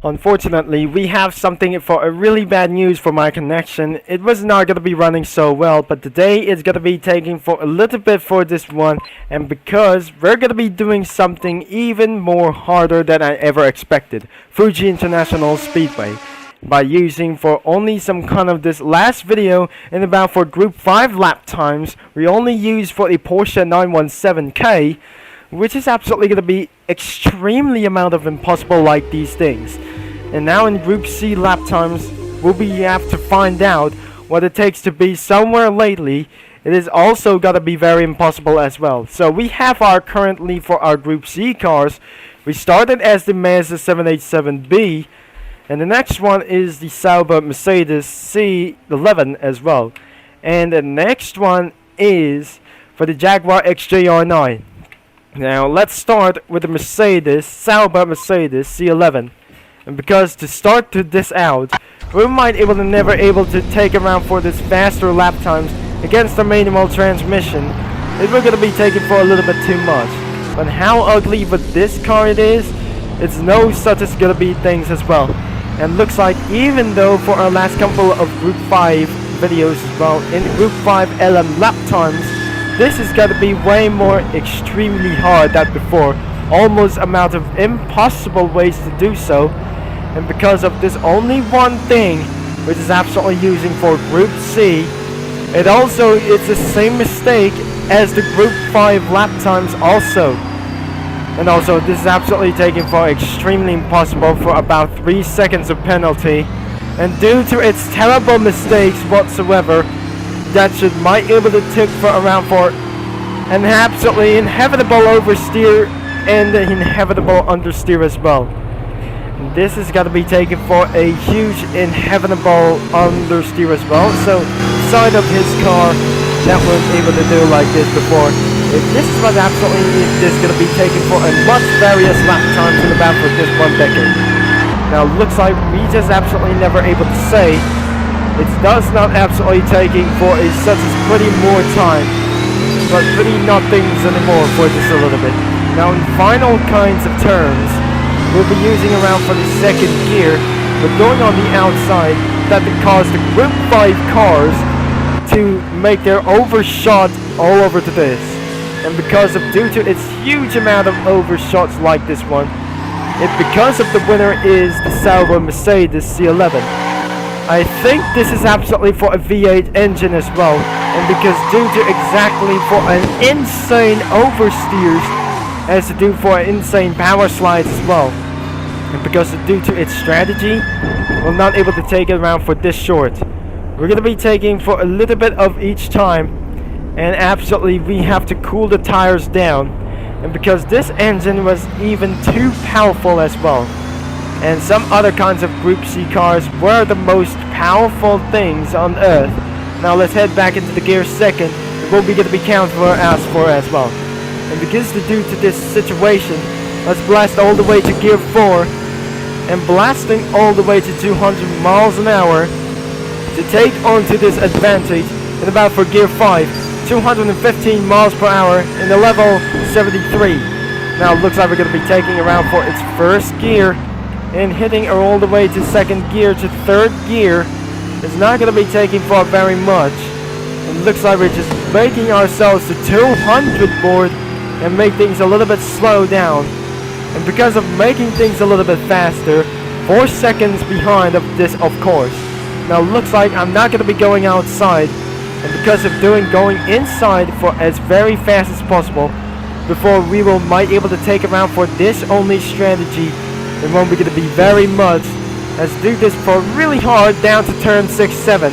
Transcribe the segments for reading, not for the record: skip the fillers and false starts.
Unfortunately, we have something for a really bad news for my connection. It was not going to be running so well, but today it's going to be taking for a little bit for this one, and because we're going to be doing something even more harder than I ever expected. Fuji International Speedway. By using for only some kind of this last video and about for group 5 lap times, we only use for a Porsche 917K, which is absolutely going to be extremely amount of impossible like these things. And now in Group C lap times, we have to find out what it takes to be somewhere lately. It is also got to be very impossible as well. So we have our currently for our Group C cars. We started as the Mazda 787B, and the next one is the Sauber Mercedes C11 as well. And the next one is for the Jaguar XJR-9. Now let's start with the Sauber Mercedes C11. And because to start this out, we might never able to take around for this faster lap times against the manual transmission. It will gonna be taken for a little bit too much. But how ugly with this car it is, it's no such as gonna be things as well. And looks like even though for our last couple of Group 5 videos as well, in Group 5 LM lap times, this is gonna be way more extremely hard than before. Almost amount of impossible ways to do so. And because of this only one thing, which is absolutely using for Group C, it's the same mistake as the Group 5 lap times also. And also this is absolutely taken for extremely impossible for about 3 seconds of penalty. And due to its terrible mistakes whatsoever, that might able to take for around for an absolutely inevitable oversteer and an inevitable understeer as well. This has got to be taken for a huge inevitable understeer as well. So side of his car that was able to do like this before. If this was absolutely going to be taken for a much various lap times in about for this 1 decade. Now looks like we just absolutely never able to say. It does not absolutely taking for a such as pretty more time, but pretty nothings anymore for this a little bit. Now in final kinds of turns, we'll be using around for the second gear, but going on the outside, that would cause the Group 5 cars to make their overshot all over to this. And because of due to its huge amount of overshots like this one, because of the winner is the Sauber Mercedes C11. I think this is absolutely for a V8 engine as well, and because due to exactly for an insane oversteers as to do for insane power slides as well. And because due to its strategy, we're not able to take it around for this short. We're going to be taking for a little bit of each time, and absolutely we have to cool the tires down. And because this engine was even too powerful as well, and some other kinds of Group C cars were the most powerful things on earth. Now let's head back into the gear second, and we'll be going to be counted for as well. And because due to this situation, let's blast all the way to gear 4, and blasting all the way to 200 miles an hour to take onto this advantage. And about for gear 5, 215 miles per hour in the level 73. Now it looks like we're going to be taking around for its first gear and hitting all the way to second gear to third gear. It's not going to be taking for very much. It looks like we're just making ourselves to 200 board and make things a little bit slow down. And because of making things a little bit faster, 4 seconds behind of this of course. Now looks like I'm not going to be going outside, and because of going inside for as very fast as possible before we might able to take around for this only strategy, it won't be going to be very much. Let's do this for really hard down to turn 6-7.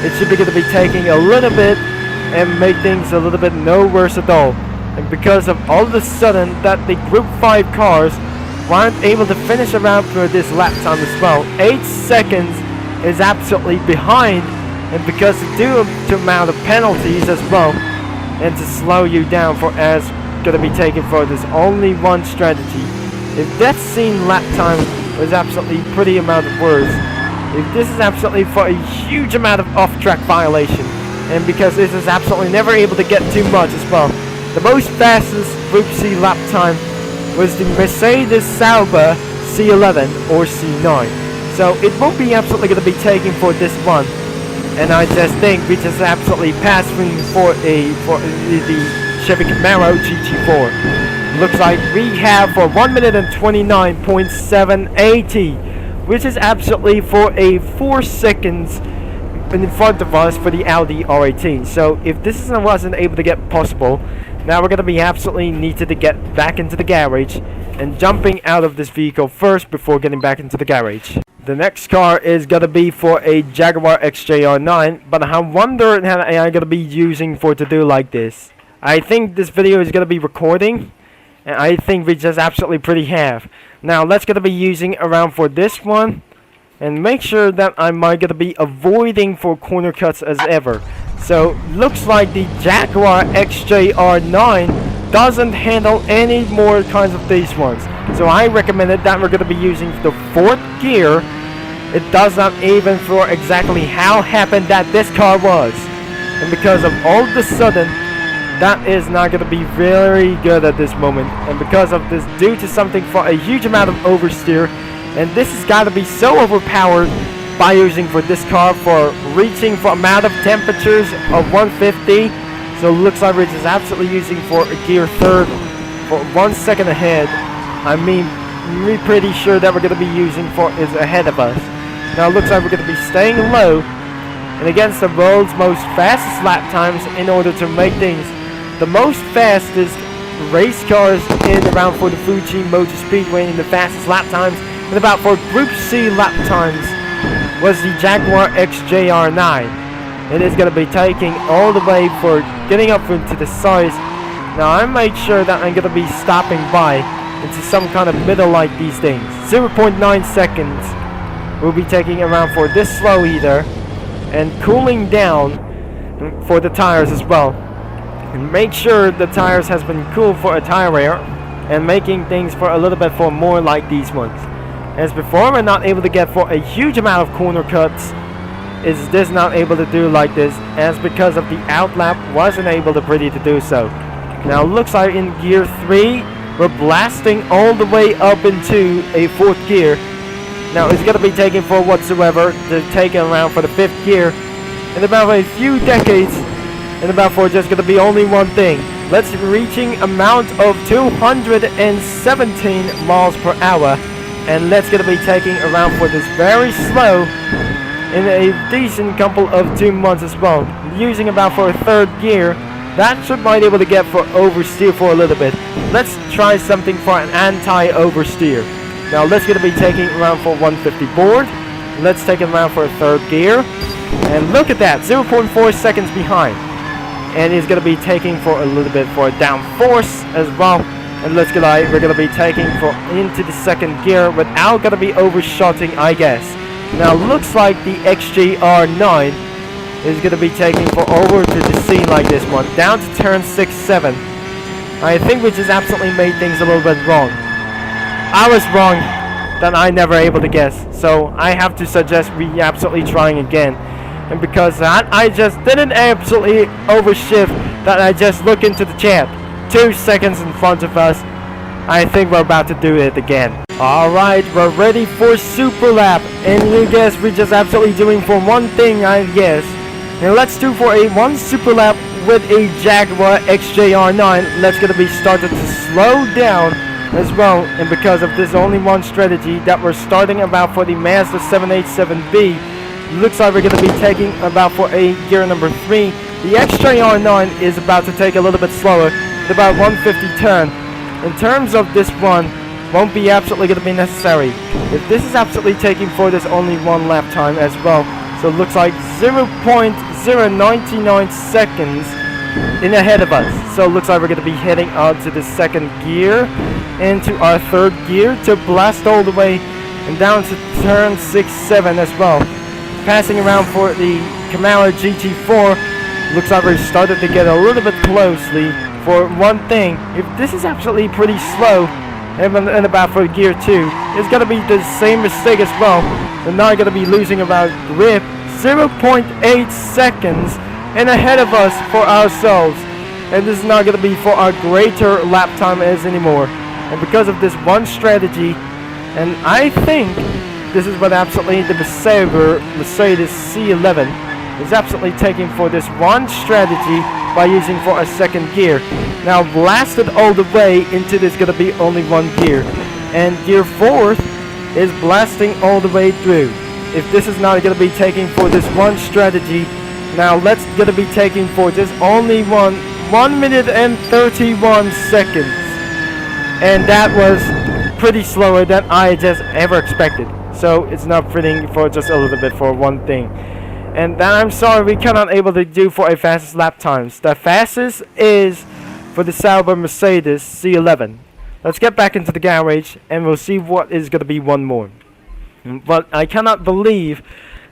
It should be going to be taking a little bit and make things a little bit no worse at all. And because of all of a sudden that the Group 5 cars weren't able to finish around for this lap time as well. 8 seconds is absolutely behind, and because due to amount of penalties as well, and to slow you down for as going to be taken for this only one strategy. If that scene lap time was absolutely pretty amount of worse, if this is absolutely for a huge amount of off-track violation, and because this is absolutely never able to get too much as well. The most fastest Group C lap time was the Mercedes Sauber C11 or C9. So it won't be absolutely going to be taking for this one. And I just think we just absolutely passed through for the Chevy Camaro GT4. Looks like we have for 1 minute and 29.780, which is absolutely for a 4 seconds in front of us for the Audi R18. So if this wasn't able to get possible, now we're going to be absolutely needed to get back into the garage and jumping out of this vehicle first before getting back into the garage. The next car is going to be for a Jaguar XJR9, but I wonder how I'm going to be using for to do like this. I think this video is going to be recording, and I think we just absolutely pretty have. Now let's going to be using around for this one, and make sure that I'm going to be avoiding for corner cuts as ever. So looks like the Jaguar XJR9 doesn't handle any more kinds of these ones. So I recommended that we're going to be using the 4th gear. It does not even for exactly how happened that this car was. And because of all of a sudden, that is not going to be very good at this moment. And because of this, due to something for a huge amount of oversteer, and this has got to be so overpowered by using for this car for reaching for amount of temperatures of 150. So it looks like we're just absolutely using for a gear 3rd for 1 second ahead. I mean, we're pretty sure that we're going to be using for is ahead of us. Now it looks like we're going to be staying low and against the world's most fastest lap times in order to make things the most fastest race cars in around for the Fuji Motor Speedway in the fastest lap times. And about for Group C lap times was the Jaguar XJR9. It is going to be taking all the way for getting up into the sides. Now I make sure that I'm going to be stopping by into some kind of middle like these things. 0.9 seconds. We'll be taking around for this slow either. And cooling down for the tires as well. And make sure the tires has been cooled for a tire air. And making things for a little bit for more like these ones. As before, we're not able to get for a huge amount of corner cuts. Is this not able to do like this? As because of the outlap wasn't able to pretty to do so. Now looks like in gear 3, we're blasting all the way up into a 4th gear. Now it's going to be taken for whatsoever to take it around for the 5th gear. In about a few decades, and about for just going to be only one thing. Let's reaching amount of 217 miles per hour. And let's going to be taking around for this very slow in a decent couple of 2 months as well. Using about for a 3rd gear. That should might able to get for oversteer for a little bit. Let's try something for an anti-oversteer. Now let's going to be taking around for 150 board. Let's take it around for a 3rd gear. And look at that, 0.4 seconds behind. And he's going to be taking for a little bit for a down force as well. And let's get like we're going to be taking for into the 2nd gear without going to be overshooting, I guess. Now looks like the XJR9 is going to be taking for over to the scene like this one. Down to turn 6-7. I think we just absolutely made things a little bit wrong. I was wrong that I never able to guess. So I have to suggest we absolutely trying again. And because that I just didn't absolutely overshift that I just look into the chat. 2 seconds in front of us. I think we're about to do it again. Alright, we're ready for super lap. And you guess we're just absolutely doing for one thing, I guess. And let's do for a 1 super lap with a Jaguar XJR9. Let's gonna be started to slow down as well. And because of this only one strategy that we're starting about for the Mazda 787B. Looks like we're gonna be taking about for a gear number 3. The XJR9 is about to take a little bit slower. About 150 turn. In terms of this one, won't be absolutely going to be necessary. If this is absolutely taking for this only 1 lap time as well. So it looks like 0.099 seconds in ahead of us. So it looks like we're going to be heading out to the 2nd gear. Into our 3rd gear to blast all the way and down to turn 6-7 as well. Passing around for the Camaro GT4. Looks like we started to get a little bit closely. For one thing, if this is absolutely pretty slow, and about for gear 2, it's going to be the same mistake as well. We're not going to be losing about grip. 0.8 seconds and ahead of us for ourselves. And this is not going to be for our greater lap time as anymore. And because of this one strategy, And I think this is what absolutely the Mercedes C11 is absolutely taking for this one strategy by using for a second gear. Now blasted all the way into this gonna be only one gear, and gear 4 is blasting all the way through. If this is not gonna be taking for this one strategy, now let's gonna be taking for just only 1 minute and 31 seconds, and that was pretty slower than I just ever expected. So it's not fitting for just a little bit for one thing. And then I'm sorry we cannot able to do for a fastest lap times. The fastest is for the Sauber Mercedes C11. Let's get back into the garage and we'll see what is going to be one more. But I cannot believe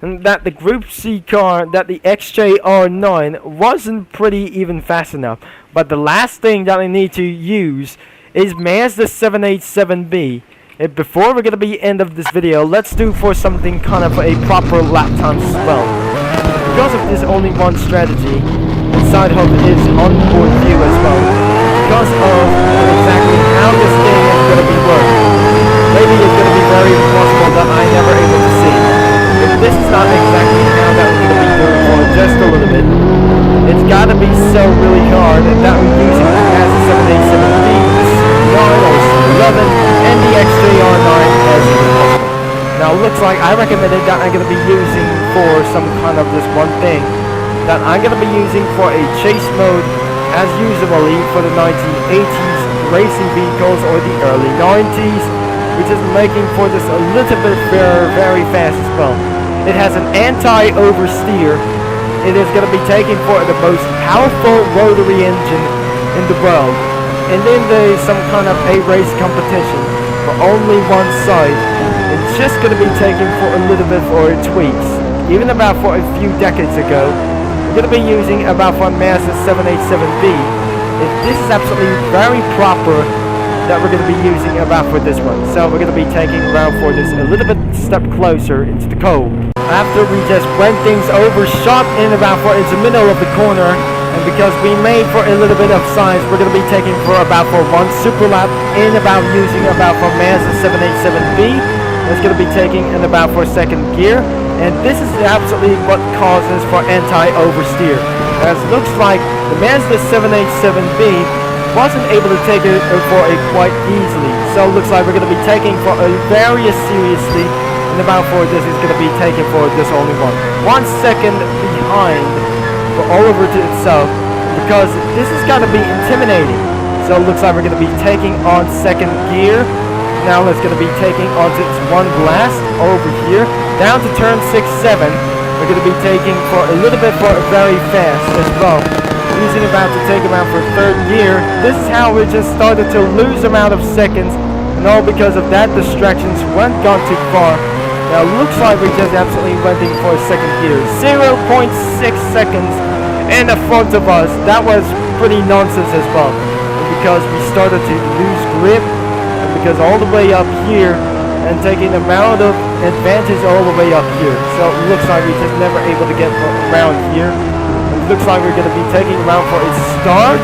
that the Group C car, that the XJR9 wasn't pretty even fast enough. But the last thing that I need to use is Mazda 787B. Before we're going to be end of this video, let's do for something kind of a proper lap time as well. Because of this only one strategy, side hub is on board view as well. Because of exactly how this thing is going to be working. Maybe it's going to be very possible that I never able to see. If this is not exactly how that we're going to be doing for just a little bit, it's got to be so really hard that we're using the Mazda 787B, the C9 or C11, and the XJR9 as possible. Now looks like I recommended that I'm going to be using for some kind of this one thing that I'm going to be using for a chase mode as usually for the 1980s racing vehicles or the early 90s, which is making for this a little bit very fast as well. It has an anti-oversteer. It is going to be taking for the most powerful rotary engine in the world. And then there's some kind of a race competition for only one side. It's just going to be taking for a little bit for tweaks. Even about for a few decades ago, we're going to be using about for Mazda 787B. This is absolutely very proper that we're going to be using about for this one. So we're going to be taking around for this a little bit step closer into the cove. After we just went things over, shot in about for into the middle of the corner, and because we made for a little bit of size, we're going to be taking for about for one super lap in about using about for Mazda 787B. It's going to be taking in about for second gear, and this is absolutely what causes for anti-oversteer. As it looks like the Mazda 787B wasn't able to take it for it quite easily, so it looks like we're going to be taking for a very seriously, and about for this is going to be taken for this only 1 second behind for all over to itself, because this is going to be intimidating. So it looks like we're going to be taking on second gear. Now it's going to be taking onto its one blast over here down to turn 6-7. We're going to be taking for a little bit for very fast as well, using about to take about for third gear. This is how we just started to lose amount of seconds, and all because of that distractions went gone too far. Now it looks like we just absolutely went in for a second gear, 0.6 seconds in the front of us. That was pretty nonsense as well, and because we started to lose grip. Because all the way up here and taking amount of advantage all the way up here. So it looks like we're just never able to get around here. It looks like we're going to be taking around for its start.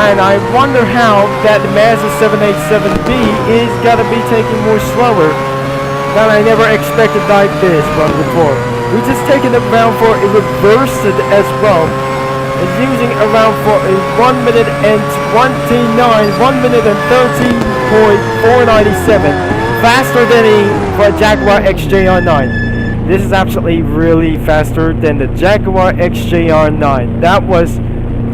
And I wonder how that the Mazda 787B is going to be taking more slower than I never expected like this from before. We're just taking around for a reversed as well. It's using around for a 1 minute and 1 minute and 13.497, faster than for Jaguar XJR9. This is absolutely really faster than the Jaguar XJR9. That was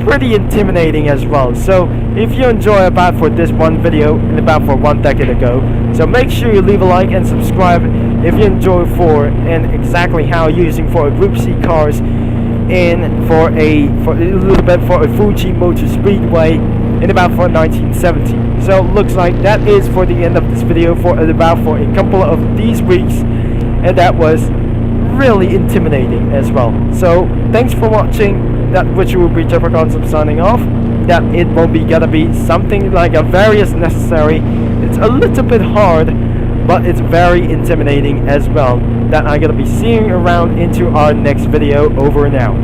pretty intimidating as well. So if you enjoy about for this one video and about for 1 decade ago, so make sure you leave a like and subscribe if you enjoy for and exactly how using for a Group C cars in for a little bit for a Fuji Motor Speedway in about for 1970. So looks like that is for the end of this video for about for a couple of these weeks, and that was really intimidating as well. So thanks for watching. That which will be Jeffrey Concept signing off. That it will be gonna be something like a various necessary. It's a little bit hard, but it's very intimidating as well, that I'm gonna be seeing around into our next video. Over and out.